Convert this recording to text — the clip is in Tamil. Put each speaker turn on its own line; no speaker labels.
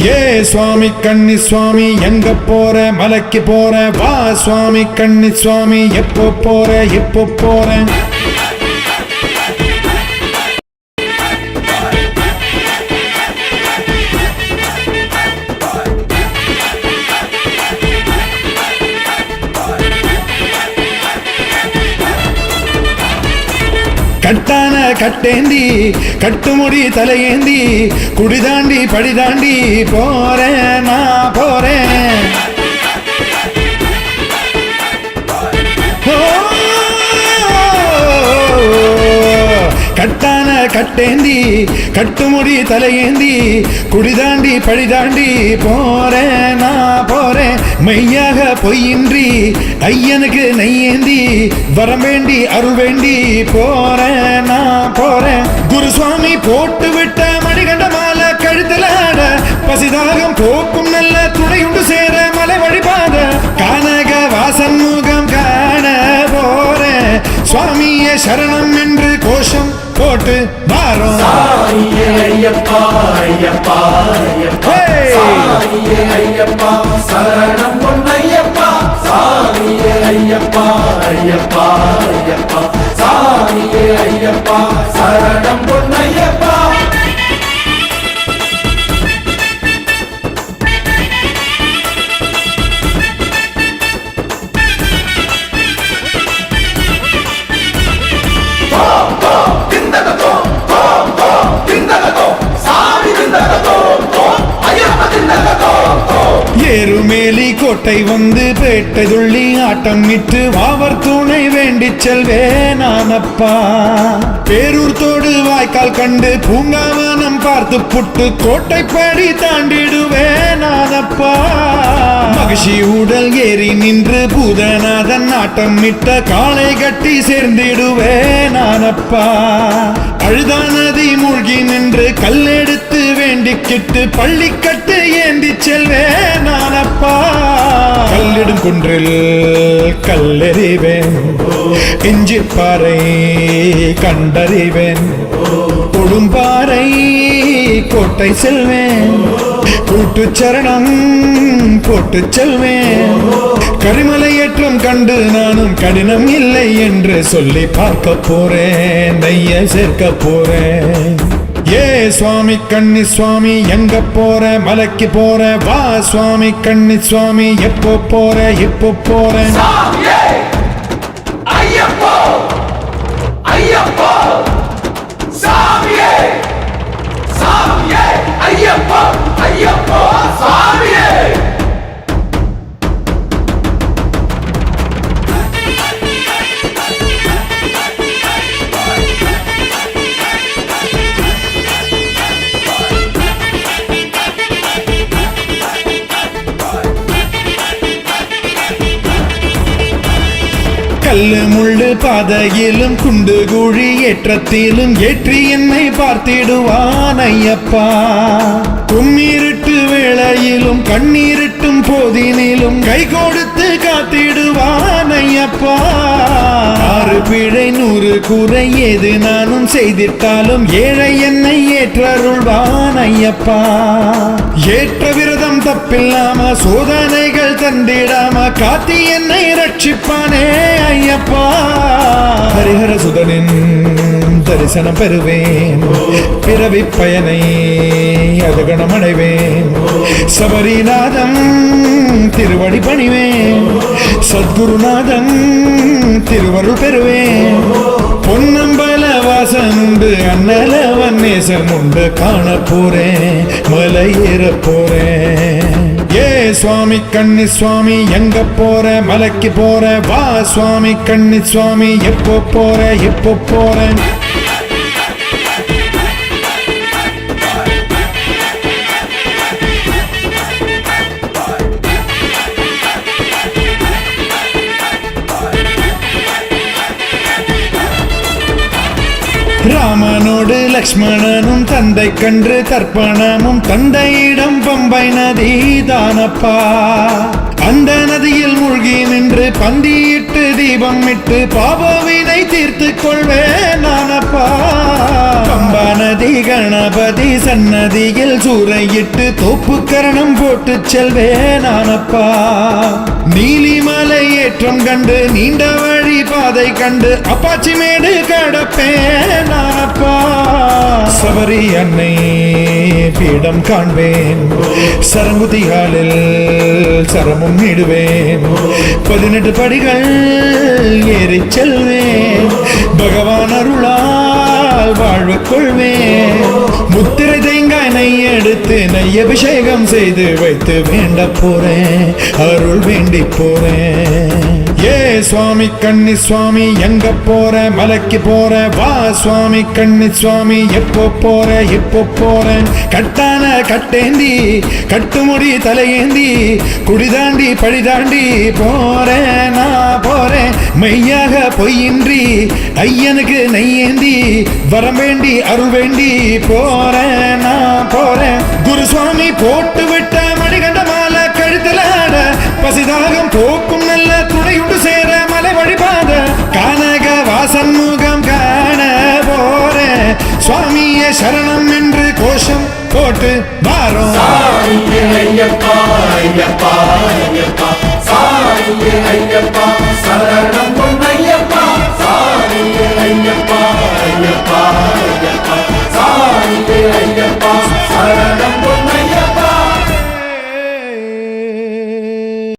ஏ சுவாமி கண்ணி சுவாமி எங்க போற மலைக்கு போற வா சுவாமி கண்ணி சுவாமி எப்போ போற எப்போ போற கட்டான கட்டேந்தி கட்டுமுடி தலையேந்தி குடிதாண்டி படிதாண்டி போறேன் நான் போறேன் கட்டான கட்டேந்தி கட்டுமுடி தலையேந்தி குடிதாண்டி படிதாண்டி போறேன் நான் போறேன் மெய்யாக பொய்யின்றி ஐயனுக்கு நெய்யேந்தி வரம் வேண்டி அருள் வேண்டி போறேன் நான் போறேன் குருசுவாமி போட்டு விட்ட மணிகண்ட மாலை கழுத்துல பசிதாகம் போக்கும் நல்ல துணையுண்டு சேர மலை வழிபாத கானக வாசன் முகம் காண போறேன் சுவாமியே சரணம் என்று கோஷம் போட்டு வாரோம்
சாமியே ஐயப்பா ஐயப்பா ஐயப்பா சாமியே ஐயப்பா சரணம் பொன்னையப்பா சாமியே ஐயப்பா ஐயப்பா ஐயப்பா சாமியே ஐயப்பா சரணம் பொன்னையப்பா
ஏறுமேலி கோட்டை வந்து பேட்டை துள்ளி ஆட்டம் இட்டு வாவர் துணை வேண்டி செல்வேன் நானப்பா பேரூர் தோடு வாய்க்கால் கண்டு பூங்காவனம் பார்த்து புட்டு கோட்டைப்படி தாண்டிடுவேன் நானப்பா மகிழ்ச்சி உடல் ஏறி நின்று பூதநாதன் ஆட்டம் இட்ட காளை கட்டி சேர்ந்திடுவேன் நானப்பா அழுதா நதி மூழ்கி நின்று கல்லெடுத்து வேண்டிக்கிட்டு பள்ளி கட்டு ஏந்தி செல்வேன் நானப்பா கல்லிடும் குன்றில் கல்லெறிவேன் இஞ்சிப்பாறை கண்டறிவேன் கொடும்பாறை கோட்டை செல்வேன் கூட்டு சரணம் போட்டு செல்வேன் கரிமலை ஏற்றம் கண்டு நானும் கடினம் இல்லை என்று சொல்லி பார்க்க போறேன் நெய்ய சேர்க்க போறேன் ஏ சுவாமி கண்ணி சுவாமி எங்க போற மலைக்கு போற வா சுவாமி கண்ணி சுவாமி எப்போ போற எப்போ போற
ஐயப்பா ஐயப்பா சாமியே சாமியே ஐயப்பா ஐயப்பா சாமியே
கல்லு முள்ளு பாதையிலும் குண்டு குழி ஏற்றத்திலும் ஏற்றி என்னை பார்த்திடுவான் ஐயப்பா கும்மிருட்டு வேளையிலும் கண்ணீருட்டும் போதினிலும் கை கொடுத்து காத்திடுவான் ஐயப்பா ஆறு பிழை 100 குறை ஏது நானும் செய்திட்டாலும் ஏழை என்னை ஏற்றருள்வான் ஐயப்பா ஏற்ற விரதம் தப்பில்லாம சோதனைகள் தந்திடாம காத்தி என்னை ரட்சிப்பானே ஐயப்பா ஹரிஹர சுதனின் தரிசனம் பெறுவேன் பிறவி பயனை அதுகணம் அடைவேன் சபரிநாதம் திருவடி பணிவேன் சத்குருநாதன் திருவருள் பெறுவேன் பொன்னம்பல வாசன் உண்டு அண்ணலவன் நேசன் உண்டு காண போறேன் மலை ஏற போறேன் ஏ சுவாமி கண்ணி சுவாமி எங்க போற மலைக்கு போற வா சுவாமி கண்ணி சுவாமி எப்போ போற எப்போ போற ராமனோடு லக்ஷ்மணனும் தந்தை கன்று தர்ப்பணமும் தந்தையிடம் பம்பை நதி தானப்பா அந்த நதியில் மூழ்கி நின்று பந்தியிட்டு தீபம் இட்டு பாபவினை தீர்த்து கொள்வேன் நானப்பா பம்பா நதி கணபதி சன்னதியில் சூறையிட்டு தோப்பு கரணம் போட்டு செல்வேன் நானப்பா. நீலிமலை ஏற்றம் கண்டு நீண்ட வழி பாதை கண்டு அப்பாச்சி மேடு கடப்பேன் நானப்பா. சபரி அன்னை பீடம் காண்பேன், சரங்குதிகாலில் சரமும் இடுவேன், 18 படிகள் ஏறி செல்வேன், பகவான் அருளால் வாழ்வு கொள்வேன். முத்திரை தேங்காய் நெய் எடுத்து நெய் அபிஷேகம் செய்து வைத்து வேண்ட போறேன், அருள் வேண்டி போறேன். ஏ சுவாமி கன்னி சுவாமி எங்க போற, மலைக்கு போற வா சுவாமி கன்னி சுவாமி. எப்போ போற எப்போ போறேன், கட்டான கட்டேந்தி கட்டுமுடி தலையேந்தி குடிதாண்டி பழிதாண்டி போறேன் நான் போறேன். மெய்யாக பொய்யின்றி ஐயனுக்கு நெய்யேந்தி வரம் வேண்டி அருள் வேண்டி போறேன் நான் போறேன். குருசுவாமி போட்டு விட்ட மணிகண்ட மாலை கழுத்துல ஆட, பசிதாகம் போக்கும் நல்ல துணையுண்டு சேர மலை வழிபாத, கானக வாசன் முகம் காண போறேன். சுவாமியே சரணம் என்று கோஷம் போட்டு வாரோம்.
சாமியே ஐயப்பா ஐயப்பா ஐயப்பா, சாமியே ஐயப்பா சரணம் பொன்னையப்பா, சாமியே ஐயப்பா ஐயப்பா